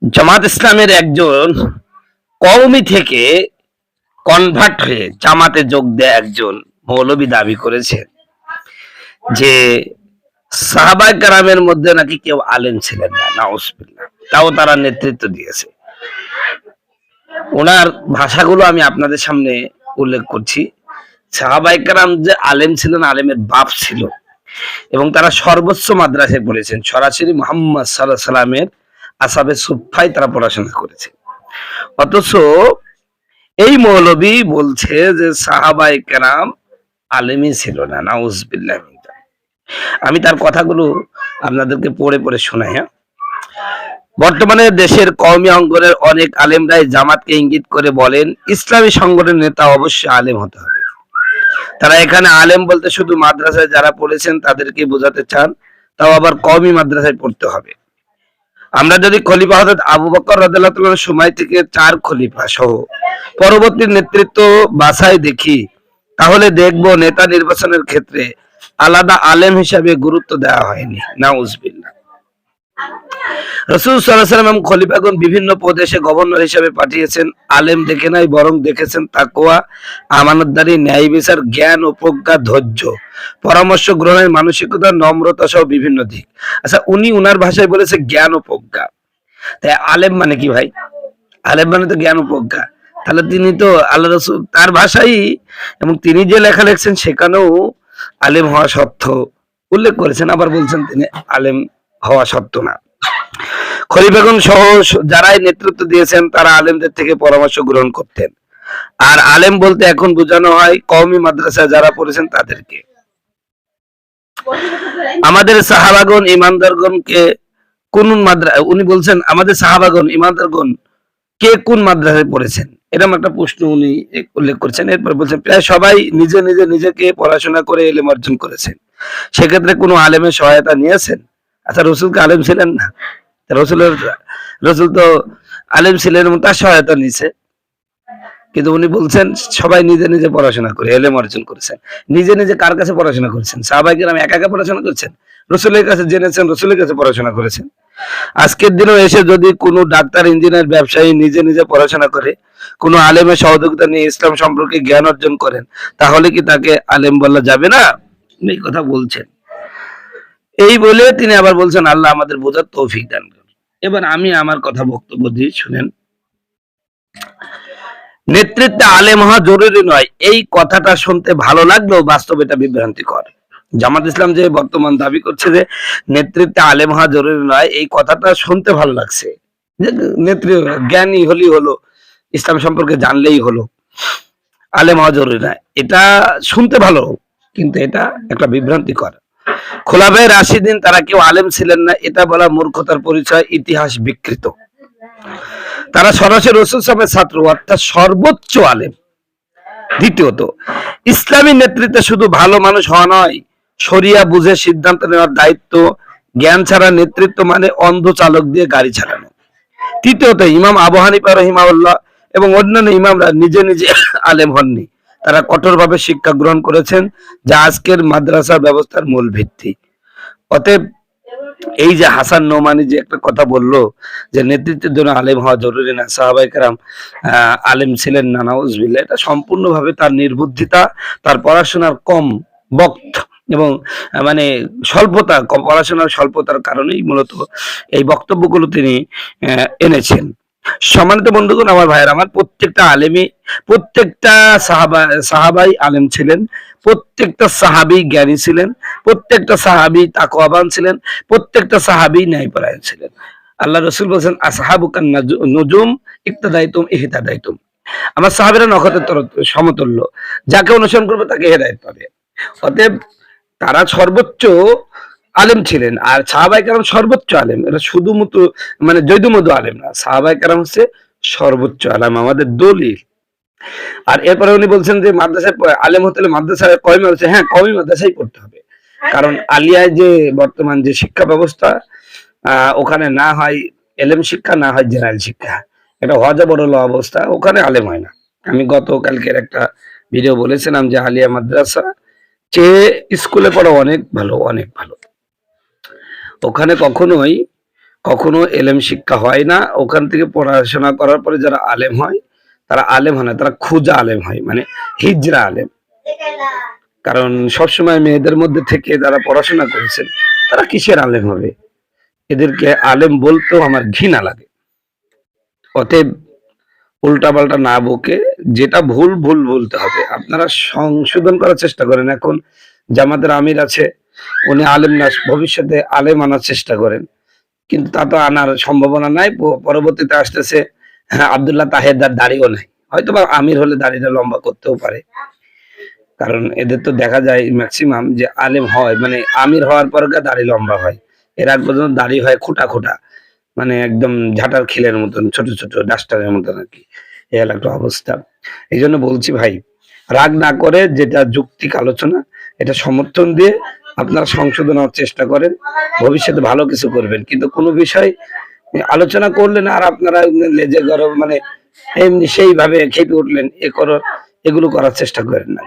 জামাত ইসলামের একজন কওমি থেকে কনভার্ট হয়ে জামাতে যোগ দেয় একজন মৌলবী দাবি করেছেন যে সাহাবায়ে কেরামের মধ্যে নাকি কেউ আলেম ছিলেন না, নাউজুবিল্লাহ। তাও তারা নেতৃত্ব দিয়েছে। ওনার ভাষাগুলো আমি আপনাদের সামনে উল্লেখ করছি। সাহাবায়ে কেরাম যে আলেম ছিলেন, আলেমের বাপ ছিল, এবং তারা সর্বোচ্চ মাদ্রাসায় পড়েছেন। সরাসরি মুহাম্মদ সাল্লাল্লাহু আলাইহি সাল্লামের আসহাবে সুফফায় তারা পড়াশোনা করেছে। অথচ এই মৌলবী বলছে যে সাহাবায়ে কেরাম আলেমই ছিল না, নাউজুবিল্লাহ। আমি তার কথাগুলো আপনাদেরকে পড়ে পড়ে শোনাই। বর্তমানে দেশের কওমি অঙ্গনের অনেক আলেমরাই জামাতকে ইঙ্গিত করে বলেন ইসলামী সংগঠনের নেতা অবশ্যই আলেম হতে হবে। তারা এখানে আলেম বলতে শুধু মাদ্রাসায় যারা পড়েছেন তাদেরকে বোঝাতে চান, তাও আবার কওমি মাদ্রাসায় পড়তে হবে। আমরা যদি খলিফা হযরত আবু বকর রাদিয়াল্লাহু তাআলার সময় থেকে 4 খলিফা সহ পরবর্তী নেতৃত্ব বাছাই দেখি, তাহলে দেখব নেতা নির্বাচনের ক্ষেত্রে আলাদা আলেম হিসাবে গুরুত্ব দেওয়া হয়নি, নাউজুবিল্লাহ। রাসূল সাল্লাল্লাহু আলাইহি ওয়াসাল্লাম খলিফাগণ বিভিন্ন প্রদেশে গভর্নর হিসেবে পাঠিয়েছেন। আলেম দেখে নাই, বরং দেখেছেন তাকওয়া, আমানতদারি, ন্যায় বিচার, জ্ঞান ও প্রজ্ঞা, ধৈর্য, পরামর্শ গ্রহণের মানসিকতা, নম্রতা সহ বিভিন্ন দিক। আচ্ছা, উনি উনার ভাষায় বলেছে জ্ঞান ও প্রজ্ঞা। তাই আলেম মানে কি ভাই? আলেম মানে তো জ্ঞান ও প্রজ্ঞা। তাহলে তিনি তো আল্লাহ রাসূল তার ভাষাই, এবং তিনি যে লেখা লিখছেন সেখানেও আলেম হওয়া সত্য উল্লেখ করেছেন। আবার বলছেন তিনি আলেম হওয়া সত্য না। খলিফাগণ সহ যারাই নেতৃত্ব দিয়েছেন তারা আলেমদের থেকে পরামর্শ গ্রহণ করতেন। আর আলেম বলতে এখন বোঝানো হয় কওমি মাদ্রাসায় যারা পড়েছেন তাদেরকে। আমাদের সাহাবাগণ ইমানদারগণকে কোন উনি বলছেন আমাদের সাহাবাগণ ইমানদারগণ কে কোন মাদ্রাসায় পড়েছেন, এরকম একটা প্রশ্ন উনি উল্লেখ করেছেন। এরপর বলছেন প্রায় সবাই নিজেকে পড়াশোনা করে ইলম অর্জন করেছেন। সেক্ষেত্রে কোনো আলেমের সহায়তা নিয়েছেন? আচ্ছা, রসুলকে আলেম ছিলেন না? রসুল তো আলেম ছিলেন এবং তার সহায়তা নিছে, কিন্তু উনি বলছেন সবাই নিজে পড়াশোনা করে ইলম অর্জন করেছেন। নিজে কার কাছে পড়াশোনা করেছেন? সাহাবায়ে কেরাম একা পড়াশোনা করেছেন? রসুলের কাছে জেনেছেন, রসুলের কাছে পড়াশোনা করেছেন। আজকের দিনেও এসে যদি কোনো ডাক্তার, ইঞ্জিনিয়ার, ব্যবসায়ী নিজে পড়াশোনা করে, কোনো আলেমের সহযোগিতা নিয়ে ইসলাম সম্পর্কে জ্ঞান অর্জন করেন, তাহলে কি তাকে আলেম বলা যাবে না? এই কথা বলছেন। এই বলে তিনি আবার বলছেন আল্লাহ আমাদের বোঝার তৌফিক দান করুন। এবার আমি আমার কথা বক্তব্য দিয়ে শুনেন। নেতৃত্বে আলেম হওয়া জরুরি নয়, এই কথাটা শুনতে ভালো লাগলেও বাস্তবে এটা বিভ্রান্তিকর। জামাত ইসলাম যে বর্তমান দাবি করছে যে নেতৃত্বে আলেম হওয়া জরুরি নয়, এই কথাটা শুনতে ভালো লাগছে, যে জ্ঞানী হলেই হলো, ইসলাম সম্পর্কে জানলেই হলো, আলেম হওয়া জরুরি নয়, এটা শুনতে ভালো, কিন্তু এটা একটা বিভ্রান্তিকর। খোলাফায়ে রাশিদিন তারা কেউ আলেম ছিলেন না, এটা বলা মূর্খতার পরিচয়, ইতিহাস বিকৃত। তারা সরাসরি রাসূল সাল্লাল্লাহু ছাত্র, অর্থাৎ সর্বোচ্চ আলেম। দ্বিতীয়ত, ইসলামী নেতৃত্বে শুধু ভালো মানুষ হওয়া নয়, শরিয়া বুঝে সিদ্ধান্ত নেওয়ার দায়িত্ব। জ্ঞান ছাড়া নেতৃত্ব মানে অন্ধ চালক দিয়ে গাড়ি চালানো। তৃতীয়ত, ইমাম আবু হানিফা রাহিমাহুল্লাহ এবং অন্যান্য ইমামরা নিজে আলেম হননি, তারা কঠোরভাবে শিক্ষা গ্রহণ করেছেন, যা আজকের মাদ্রাসা ব্যবস্থার মূল ভিত্তি। অতএব এই যে হাসান নোমানি যে একটা কথা বললো যে নেতৃত্বের জন্য আলেম হওয়া জরুরি না, সাহাবায়ে কেরাম আলেম ছিলেন না, নাউজুবিল্লাহ, এটা সম্পূর্ণভাবে তার নির্বুদ্ধিতা, তার পড়াশোনার কম বক্ত এবং মানে স্বল্পতা, পড়াশোনার স্বল্পতার কারণেই মূলত এই বক্তব্যগুলো তিনি এনেছেন। সম্মানিত বন্ধুগণ, আমার ভাইয়ের, আমার প্রত্যেকটা সাহাবাই আলেম ছিলেন, প্রত্যেকটা সাহাবী জ্ঞানী ছিলেন, প্রত্যেকটা সাহাবী তাকওয়াবান ছিলেন, প্রত্যেকটা সাহাবী ন্যায়পরায়ণ ছিলেন। আল্লাহ রাসূল বলেছেন আসহাবুকান নুজুম ইক্তাদাইতুম ইহতাদাইতুম। আমার সাহাবীরা নক্ষত্রের সমতুল্য, যাকে অনুসরণ করবে তাকে হেদায়েত পাবে। অতএব তারা সর্বোচ্চ আলেম ছিলেন, আর সাহাবায়ে কেরাম সর্বোচ্চ আলেম। এটা শুধুমাত্র মানে জৈদুমধু আলেম না, সাহাবায়ে কেরাম হচ্ছে সর্বোচ্চ আলেম, আমাদের দলিল। আর এরপরে উনি বলছেন যে মাদ্রাসায় আলেম হতে হলে মাদ্রাসায় কওমি মাদ্রাসা, হ্যাঁ কওমি মাদ্রাসায় পড়তে হবে, কারণ আলিয়ায় যে বর্তমান যে শিক্ষা ব্যবস্থা, ওখানে না হয় এলেম শিক্ষা, না হয় জেনারেল শিক্ষা, এটা হজবরল অবস্থা, ওখানে আলেম হয় না। আমি গতকালকের একটা ভিডিও বলেছিলাম যে আলিয়া মাদ্রাসা স্কুলে পড়া অনেক ভালো, অনেক ভালো। ওখানে কখনোই কখনো এলেম শিক্ষা হয় না। ওখান থেকে পড়াশোনা করার পরে যারা আলেম হয়, তারা আলেম হয় না, তারা খুজা আলেম হয়, মানে হিজরা আলেম। কারণ সবসময় মেয়েদের মধ্যে থেকে যারা পড়াশোনা করেছেন, তারা কিসের আলেম হবে? এদেরকে আলেম বলতেও আমার ঘৃণা লাগে। অতএব উল্টাপাল্টা না বকে যেটা ভুল, ভুল বলতে হবে। আপনারা সংশোধন করার চেষ্টা করেন। এখন জামাতের আমির আছে, উনি আলেম না, ভবিষ্যতে আলেম আনার চেষ্টা করেন। কিন্তু তা তো আনার সম্ভাবনা নাই। পরবর্তীতে আসতেছে হ্যাঁ, আব্দুল্লাহ তাহেরদার দাড়িও নাই। হয়তোবা আমির হলে দাড়িটা লম্বা করতেও পারে। কারণ এদের তো দেখা যায় ম্যাক্সিমাম যে আলেম হয় মানে আমির হওয়ার পর দাড়ি লম্বা হয়। এর আগ পর্যন্ত দাড়ি হয় খোঁটা, খোঁটা। মানে একদম ঝাঁটার খিলের মতন ছোট, ছোট ডাস্টারের মতন আরকি। এই হলো একটা অবস্থা। এইজন্য বলছি ভাই, রাগ না করে যেটা যৌক্তিক আলোচনা এটা সমর্থন দিয়ে আপনারা সংশোধন হওয়ার চেষ্টা করেন। ভবিষ্যতে ভালো কিছু করবেন। কিন্তু কোন বিষয় আলোচনা করলেন আর আপনারা লেজে গরম মানে এমনি সেইভাবে খেপে উঠলেন, এগুলো করার চেষ্টা করেন না।